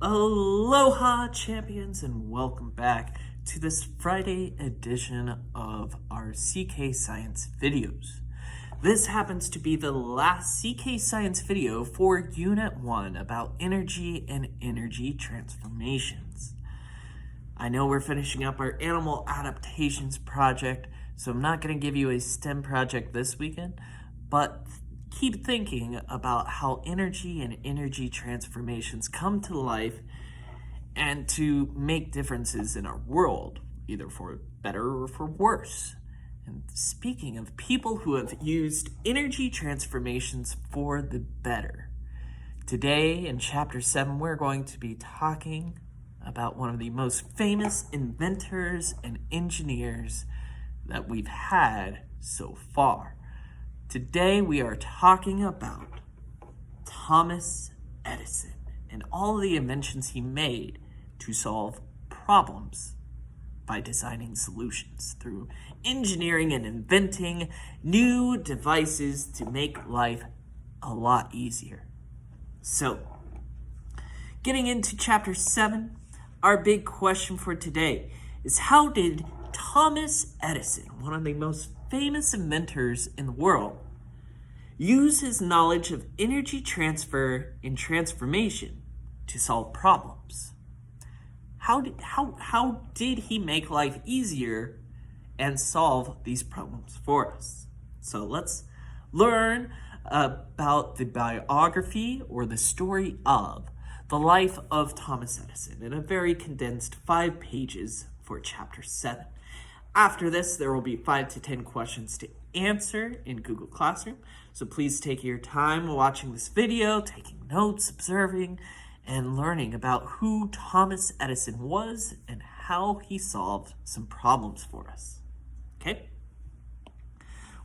Aloha, champions, and welcome back to this Friday edition of our CK Science videos. This happens to be the last CK Science video for Unit 1 about energy and energy transformations. I know we're finishing up our animal adaptations project, so I'm not going to give you a STEM project this weekend, but keep thinking about how energy and energy transformations come to life and to make differences in our world, either for better or for worse. And speaking of people who have used energy transformations for the better, today in Chapter 7, we're going to be talking about one of the most famous inventors and engineers that we've had so far. Today we are talking about Thomas Edison and all the inventions he made to solve problems by designing solutions through engineering and inventing new devices to make life a lot easier. So, getting into Chapter 7, our big question for today is, how did Thomas Edison, one of the most famous inventors in the world, use his knowledge of energy transfer and transformation to solve problems? How did he make life easier and solve these problems for us? So let's learn about the biography, or the story of the life of Thomas Edison, in a very condensed 5 pages for Chapter 7. After this, there will be 5 to 10 questions to answer in Google Classroom. So please take your time watching this video, taking notes, observing, and learning about who Thomas Edison was and how he solved some problems for us. Okay?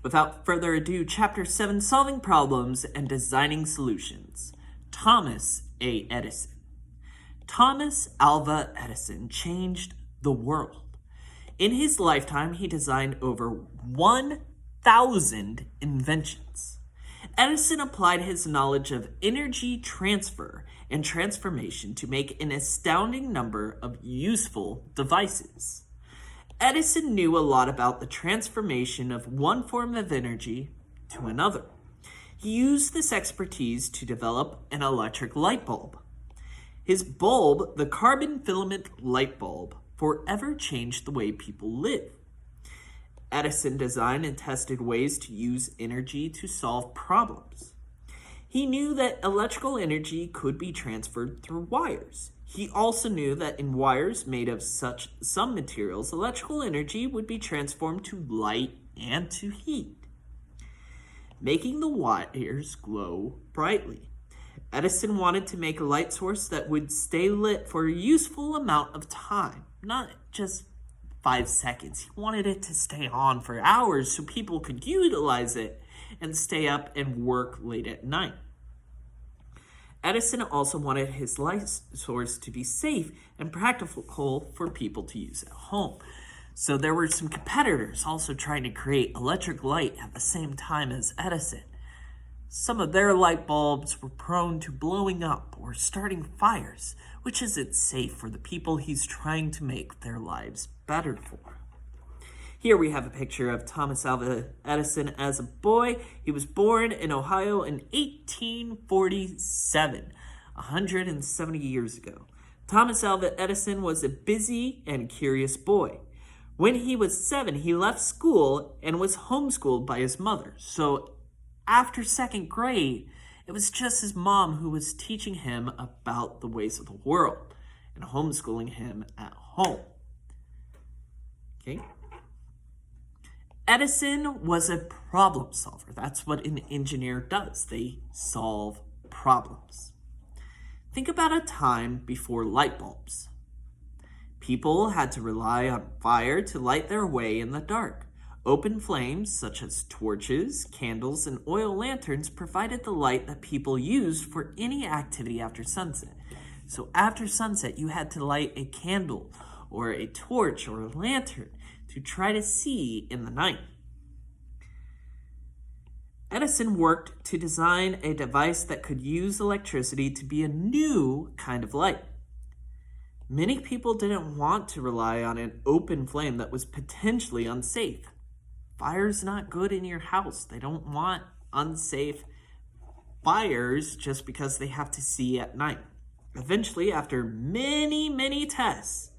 Without further ado, Chapter 7, Solving Problems and Designing Solutions. Thomas A. Edison. Thomas Alva Edison changed the world. In his lifetime, he designed over 1,000 inventions. Edison applied his knowledge of energy transfer and transformation to make an astounding number of useful devices. Edison knew a lot about the transformation of one form of energy to another. He used this expertise to develop an electric light bulb. His bulb, the carbon filament light bulb, forever changed the way people live. Edison designed and tested ways to use energy to solve problems. He knew that electrical energy could be transferred through wires. He also knew that in wires made of some materials, electrical energy would be transformed to light and to heat, making the wires glow brightly. Edison wanted to make a light source that would stay lit for a useful amount of time, not just 5 seconds. He wanted it to stay on for hours so people could utilize it and stay up and work late at night. Edison also wanted his light source to be safe and practical for people to use at home. So there were some competitors also trying to create electric light at the same time as Edison. Some of their light bulbs were prone to blowing up or starting fires, which isn't safe for the people he's trying to make their lives better for. Here we have a picture of Thomas Alva Edison as a boy. He was born in Ohio in 1847, 170 years ago. Thomas Alva Edison was a busy and curious boy. When he was 7, he left school and was homeschooled by his mother. So after 2nd grade, it was just his mom who was teaching him about the ways of the world and homeschooling him at home. Okay. Edison was a problem solver. That's what an engineer does. They solve problems. Think about a time before light bulbs. People had to rely on fire to light their way in the dark. Open flames, such as torches, candles, and oil lanterns, provided the light that people used for any activity after sunset. So after sunset, you had to light a candle or a torch or a lantern to try to see in the night. Edison worked to design a device that could use electricity to be a new kind of light. Many people didn't want to rely on an open flame that was potentially unsafe. Fire's not good in your house. They don't want unsafe fires just because they have to see at night. Eventually, after many tests,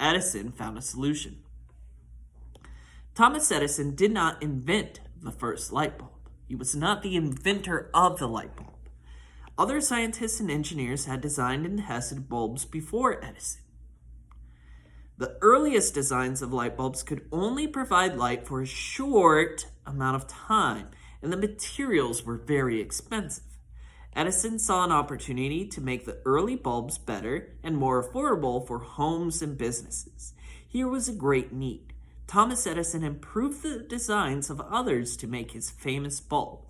Edison found a solution. Thomas Edison did not invent the first light bulb. He was not the inventor of the light bulb. Other scientists and engineers had designed and tested bulbs before Edison. The earliest designs of light bulbs could only provide light for a short amount of time, and the materials were very expensive. Edison saw an opportunity to make the early bulbs better and more affordable for homes and businesses. Here was a great need. Thomas Edison improved the designs of others to make his famous bulb.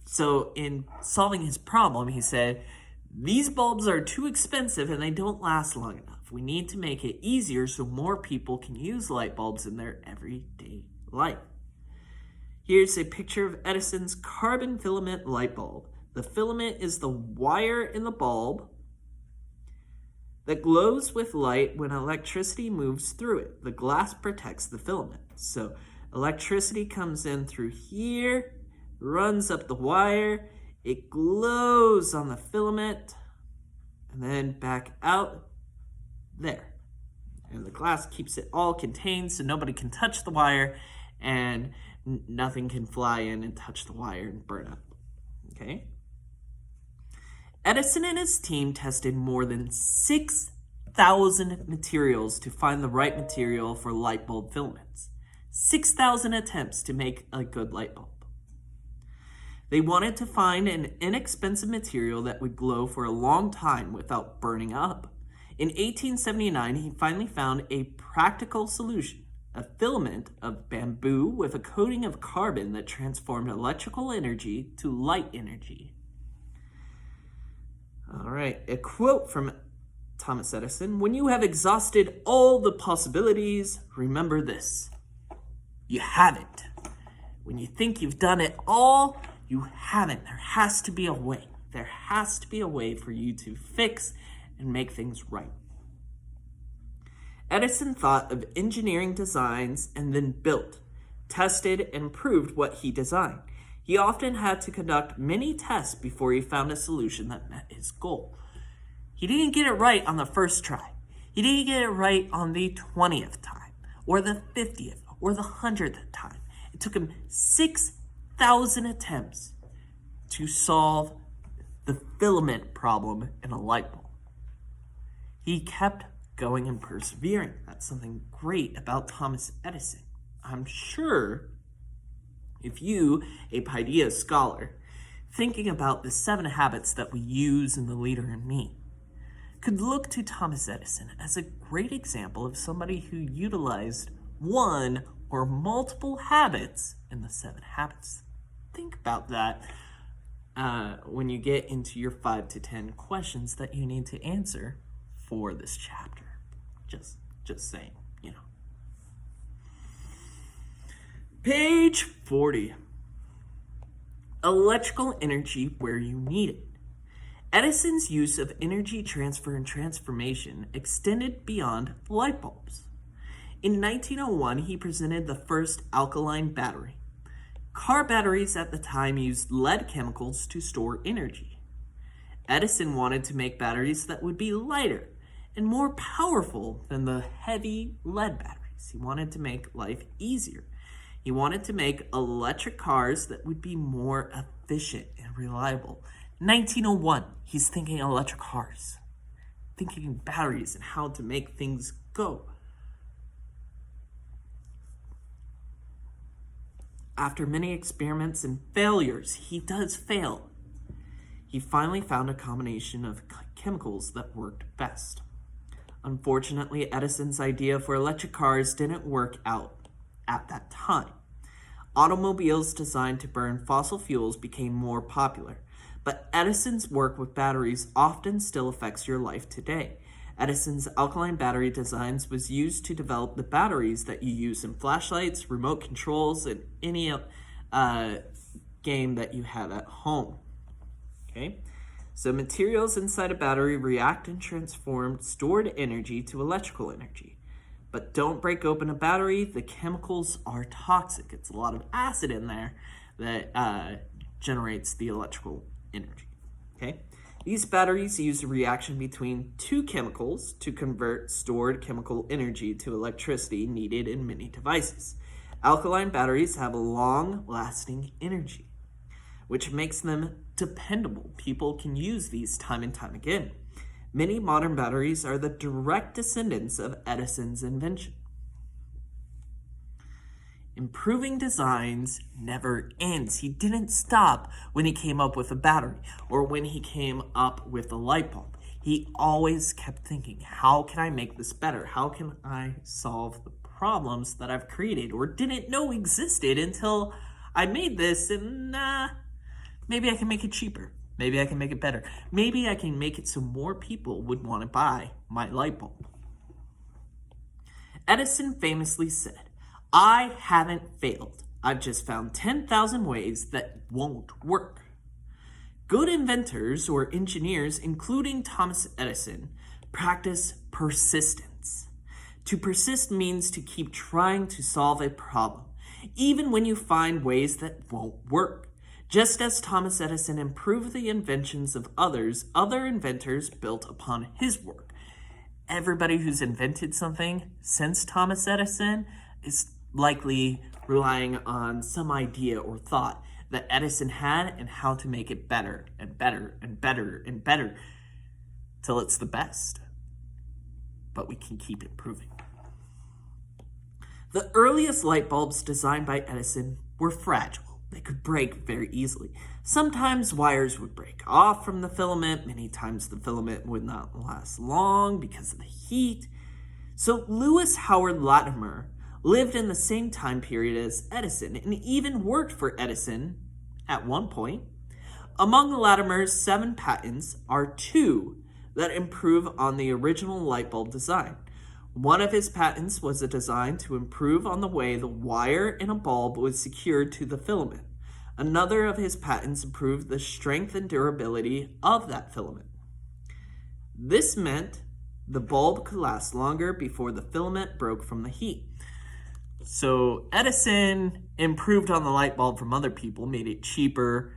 So in solving his problem, he said, these bulbs are too expensive and they don't last long enough. We need to make it easier so more people can use light bulbs in their everyday life. Here's a picture of Edison's carbon filament light bulb. The filament is the wire in the bulb that glows with light when electricity moves through it. The glass protects the filament. So electricity comes in through here, runs up the wire, it glows on the filament, and then back out there. And the glass keeps it all contained so nobody can touch the wire and nothing can fly in and touch the wire and burn up. Okay? Edison and his team tested more than 6,000 materials to find the right material for light bulb filaments. 6,000 attempts to make a good light bulb. They wanted to find an inexpensive material that would glow for a long time without burning up. In 1879, he finally found a practical solution, a filament of bamboo with a coating of carbon that transformed electrical energy to light energy. All right, a quote from Thomas Edison: "When you have exhausted all the possibilities, remember this: you haven't. When you think you've done it all, you haven't. There has to be a way. There has to be a way for you to fix and make things right." Edison thought of engineering designs and then built, tested, and proved what he designed. He often had to conduct many tests before he found a solution that met his goal. He didn't get it right on the first try. He didn't get it right on the 20th time, or the 50th, or the 100th time. It took him 6,000 attempts to solve the filament problem in a light bulb. He kept going and persevering. That's something great about Thomas Edison. I'm sure if you, a Paideia scholar, thinking about the 7 habits that we use in The Leader in Me, could look to Thomas Edison as a great example of somebody who utilized one or multiple habits in the 7 habits. Think about that when you get into your 5 to 10 questions that you need to answer for this chapter. Just saying, you know. Page 40. Electrical energy where you need it. Edison's use of energy transfer and transformation extended beyond light bulbs. In 1901, he presented the first alkaline battery. Car batteries at the time used lead chemicals to store energy. Edison wanted to make batteries that would be lighter and more powerful than the heavy lead batteries. He wanted to make life easier. He wanted to make electric cars that would be more efficient and reliable. 1901, he's thinking electric cars, thinking batteries and how to make things go. After many experiments and failures, he does fail. He finally found a combination of chemicals that worked best. Unfortunately, Edison's idea for electric cars didn't work out at that time. Automobiles designed to burn fossil fuels became more popular, but Edison's work with batteries often still affects your life today. Edison's alkaline battery designs was used to develop the batteries that you use in flashlights, remote controls, and any game that you have at home. Okay, So materials inside a battery react and transform stored energy to electrical energy. But don't break open a battery. The chemicals are toxic. It's a lot of acid in there that generates the electrical energy. Okay? These batteries use a reaction between two chemicals to convert stored chemical energy to electricity needed in many devices. Alkaline batteries have a long-lasting energy, which makes them dependable. People can use these time and time again. Many modern batteries are the direct descendants of Edison's invention. Improving designs never ends. He didn't stop when he came up with a battery or when he came up with a light bulb. He always kept thinking, how can I make this better? How can I solve the problems that I've created or didn't know existed until I made this, and maybe I can make it cheaper. Maybe I can make it better. Maybe I can make it so more people would want to buy my light bulb. Edison famously said, "I haven't failed. I've just found 10,000 ways that won't work." Good inventors or engineers, including Thomas Edison, practice persistence. To persist means to keep trying to solve a problem, even when you find ways that won't work. Just as Thomas Edison improved the inventions of others, other inventors built upon his work. Everybody who's invented something since Thomas Edison is likely relying on some idea or thought that Edison had and how to make it better and better and better and better till it's the best. But we can keep improving. The earliest light bulbs designed by Edison were fragile. They could break very easily. Sometimes wires would break off from the filament. Many times the filament would not last long because of the heat. So Lewis Howard Latimer lived in the same time period as Edison and even worked for Edison at one point. Among Latimer's 7 patents are 2 that improve on the original light bulb design. One of his patents was a design to improve on the way the wire in a bulb was secured to the filament. Another of his patents improved the strength and durability of that filament. This meant the bulb could last longer before the filament broke from the heat. So Edison improved on the light bulb from other people, made it cheaper,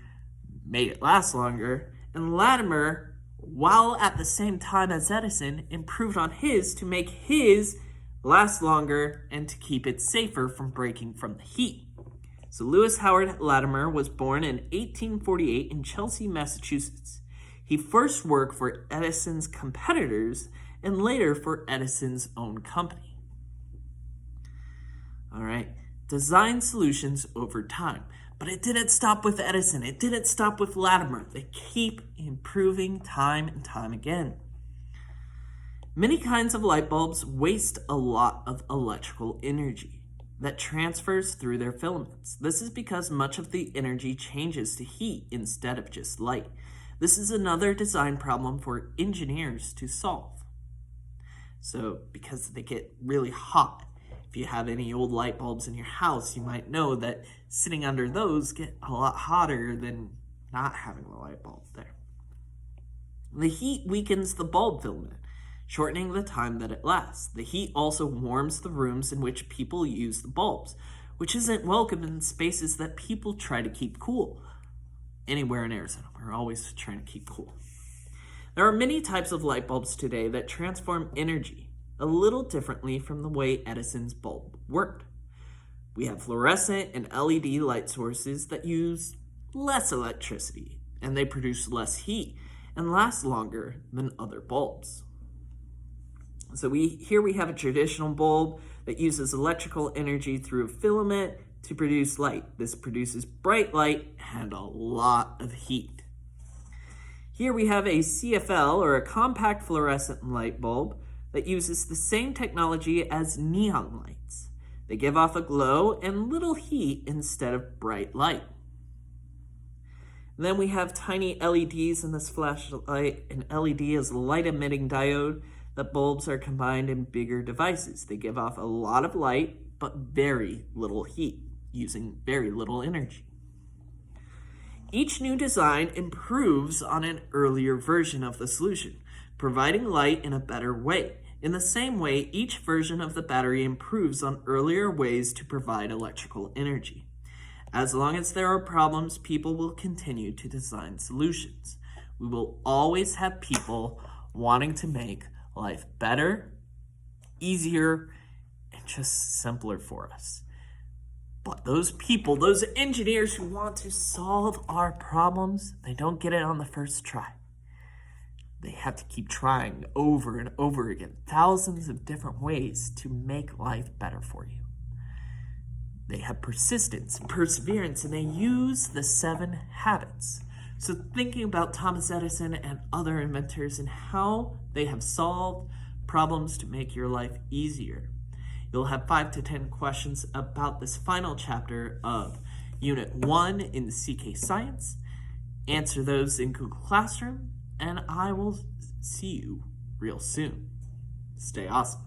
made it last longer, and Latimer, while at the same time as Edison, improved on his to make his last longer and to keep it safer from breaking from the heat. So Lewis Howard Latimer was born in 1848 in Chelsea, Massachusetts. He first worked for Edison's competitors and later for Edison's own company. All right, design solutions over time. But it didn't stop with Edison. It didn't stop with Latimer. They keep improving time and time again. Many kinds of light bulbs waste a lot of electrical energy that transfers through their filaments. This is because much of the energy changes to heat instead of just light. This is another design problem for engineers to solve. So, because they get really hot. If you have any old light bulbs in your house, you might know that sitting under those get a lot hotter than not having the light bulb there. The heat weakens the bulb filament, shortening the time that it lasts. The heat also warms the rooms in which people use the bulbs, which isn't welcome in spaces that people try to keep cool. Anywhere in Arizona, we're always trying to keep cool. There are many types of light bulbs today that transform energy a little differently from the way Edison's bulb worked. We have fluorescent and LED light sources that use less electricity, and they produce less heat and last longer than other bulbs. So here we have a traditional bulb that uses electrical energy through a filament to produce light. This produces bright light and a lot of heat. Here we have a CFL, or a compact fluorescent light bulb, that uses the same technology as neon lights. They give off a glow and little heat instead of bright light. Then we have tiny LEDs in this flashlight. An LED is a light-emitting diode. The bulbs are combined in bigger devices. They give off a lot of light, but very little heat, using very little energy. Each new design improves on an earlier version of the solution, providing light in a better way. In the same way, each version of the battery improves on earlier ways to provide electrical energy. As long as there are problems, people will continue to design solutions. We will always have people wanting to make life better, easier, and just simpler for us. But those people, those engineers who want to solve our problems, they don't get it on the first try. They have to keep trying over and over again, thousands of different ways to make life better for you. They have persistence and perseverance, and they use the 7 habits. So thinking about Thomas Edison and other inventors and how they have solved problems to make your life easier. You'll have 5 to 10 questions about this final chapter of Unit 1 in CK Science. Answer those in Google Classroom, and I will see you real soon. Stay awesome.